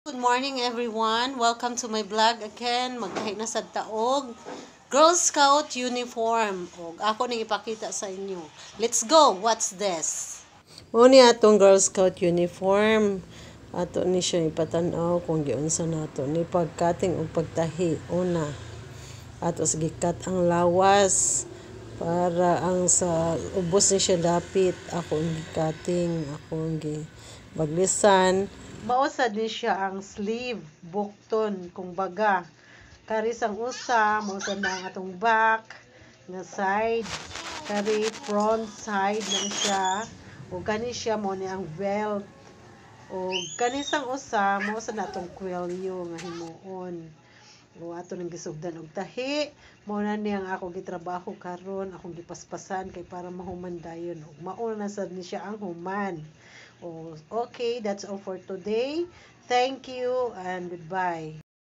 Good morning everyone. Welcome to my vlog again. Magkahit na sa taog. Girl Scout uniform. O, ako nang ipakita sa inyo. Let's go. What's this? Muna atong Girl Scout uniform. Ato ni siya ipatanaw kung giunsa nato ni pagkating og pagtahi. Una, ato gikat ang lawas para ang sa ubos ni siya dapit. Ako ang gikating, ako ang gibaglisan. Mausad ni siya ang sleeve, bukton, kung baga. Kari sang usa, mausad na ang atong back, nga side, kari front side na siya, o kani siya mo ni ang belt, o kani sang usa, mausad na atong kwelyo nga himuon. O ato nang gisugdan og tahi, mao na ni ang ako gitrabaho karon, akong gipaspasan kay para mahuman dayon. Og mao na sad ni siya ang human. Oh, okay, that's all for today. Thank you and goodbye.